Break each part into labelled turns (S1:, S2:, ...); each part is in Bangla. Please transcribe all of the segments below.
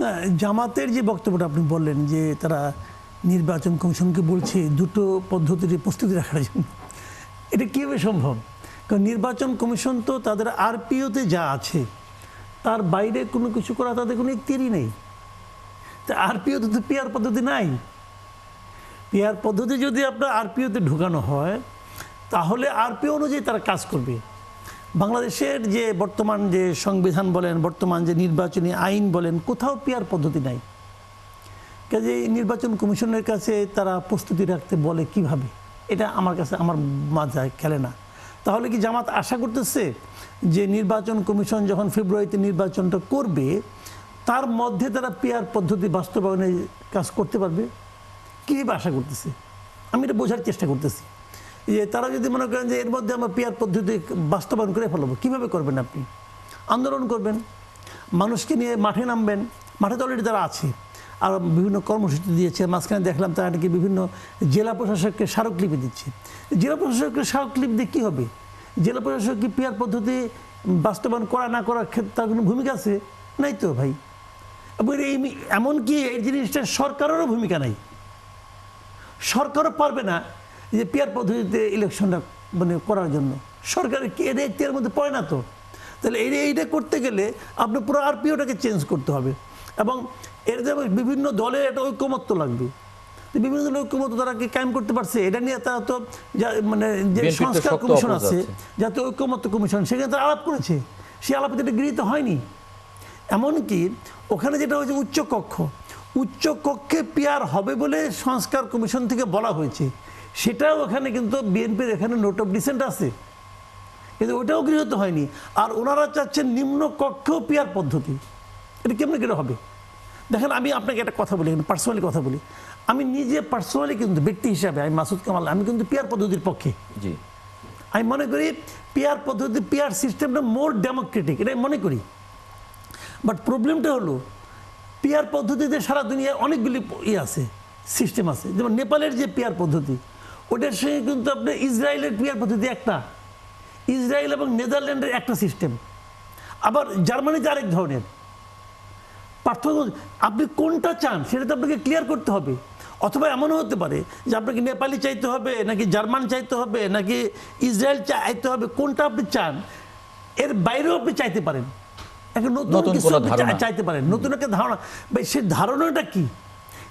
S1: না, জামাতের যে বক্তব্যটা আপনি বললেন যে তারা নির্বাচন কমিশনকে বলছে দুটো পদ্ধতির প্রস্তুতি রাখার জন্য, এটা কীভাবে সম্ভব? কারণ নির্বাচন কমিশন তো তাদের আরপিওতে যা আছে তার বাইরে কোনো কিছু করা তাদের কোনো ইখতিয়ারই নেই। তা আরপিওতে তো পিআর পদ্ধতি নাই। পিআর পদ্ধতি যদি আপনার আরপিওতে ঢুকানো হয় তাহলে আরপিও অনুযায়ী তারা কাজ করবে। বাংলাদেশের যে বর্তমান যে সংবিধান বলেন, বর্তমান যে নির্বাচনী আইন বলেন, কোথাও পিআর পদ্ধতি নাই। কাজে নির্বাচন কমিশনের কাছে তারা প্রস্তুতি রাখতে বলে কিভাবে, এটা আমার কাছে আমার মাথায় খেলে না। তাহলে কি জামাত আশা করতেছে যে নির্বাচন কমিশন যখন ফেব্রুয়ারিতে নির্বাচনটা করবে তার মধ্যে তারা পিআর পদ্ধতি বাস্তবায়নের কাজ করতে পারবে? কীভাবে আশা করতেছে? আমি এটা বোঝার চেষ্টা করতেছি যে তারা যদি মনে করেন যে এর মধ্যে আমরা পিআর পদ্ধতি বাস্তবায়ন করে ফেলবো, কীভাবে করবেন? আপনি আন্দোলন করবেন, মানুষকে নিয়ে মাঠে নামবেন, মাঠে তো অলরেডি তারা আছে, আর বিভিন্ন কর্মসূচি দিয়েছে। মাঝখানে দেখলাম তারা নাকি বিভিন্ন জেলা প্রশাসককে স্মারকলিপি দিচ্ছে। জেলা প্রশাসককে স্মারকলিপি দিয়ে কী হবে? জেলা প্রশাসক কি পিআর পদ্ধতি বাস্তবায়ন করা না করার ক্ষেত্রে তার কোনো ভূমিকা আছে? নাই তো ভাই। এমনকি এই জিনিসটা সরকারেরও ভূমিকা নাই। সরকারও পারবে না যে পিআর পদ্ধতিতে ইলেকশনটা মানে করার জন্য। সরকারের কি এটা এর মধ্যে পড়ে না তো? তাহলে এইটা করতে গেলে আপনার পুরো আরপিওটাকে চেঞ্জ করতে হবে, এবং এর যে বিভিন্ন দলের একটা ঐকমত্য লাগবে। বিভিন্ন দলের ঐকমত্য তারা কি কায়েম করতে পারছে? এটা নিয়ে তারা তো মানে যে সংস্কার কমিশন আছে, জাতীয় ঐকমত্য কমিশন, সেখানে তারা আলাপ করেছে, সেই আলাপে এটা গৃহীত হয়নি। এমনকি ওখানে যেটা হয়েছে উচ্চ কক্ষে পিআর হবে বলে সংস্কার কমিশন থেকে বলা হয়েছে, সেটাও ওখানে কিন্তু বিএনপির এখানে নোট অফ ডিসেন্ট আছে, কিন্তু ওটাও গৃহীত হয়নি। আর ওনারা চাচ্ছেন নিম্ন কক্ষেও পিআর পদ্ধতি। এটা কেমন করে হবে? দেখেন, আমি আপনাকে একটা কথা বলি, পার্সোনালি কথা বলি। আমি নিজে পার্সোনালি কিন্তু ব্যক্তি হিসাবে আমি মাসুদ কামাল, আমি কিন্তু পিআর পদ্ধতির পক্ষে। জি, আমি মনে করি পিআর পদ্ধতি, পিআর সিস্টেমটা মোর ডেমোক্রেটিক, এটাই মনে করি। বাট প্রবলেমটা হলো পিআর পদ্ধতিতে সারা দুনিয়ায় অনেকগুলি আছে, সিস্টেম আছে। যেমন নেপালের যে পিআর পদ্ধতি, ওটার সঙ্গে কিন্তু আপনার ইসরায়েলের পিআর পদ্ধতি একটা, ইসরায়েল এবং নেদারল্যান্ডের একটা সিস্টেম, আবার জার্মানিতে আরেক ধরনের পার্থক্য। আপনি কোনটা চান সেটা তো আপনাকে ক্লিয়ার করতে হবে। অথবা এমনও হতে পারে যে আপনাকে নেপালি চাইতে হবে, নাকি জার্মান চাইতে হবে, নাকি ইসরায়েল চাইতে হবে, কোনটা আপনি চান এর বাইরেও আপনি চাইতে পারেন, একটা নতুন কিছু চাইতে পারেন, নতুন একটা ধারণা। সেই ধারণাটা কি?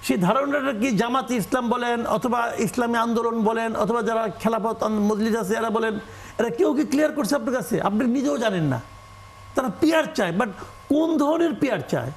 S1: সেই ধারণাটা কি জামাত ইসলাম বলেন, অথবা ইসলামী আন্দোলন বলেন, অথবা যারা খেলাফত মজলিস আছে এরা বলেন, এরা কেউ কি ক্লিয়ার করছে আপনার কাছে? আপনি নিজেও জানেন না। তারা পিআর চায়, বাট কোন ধরনের পিআর চায়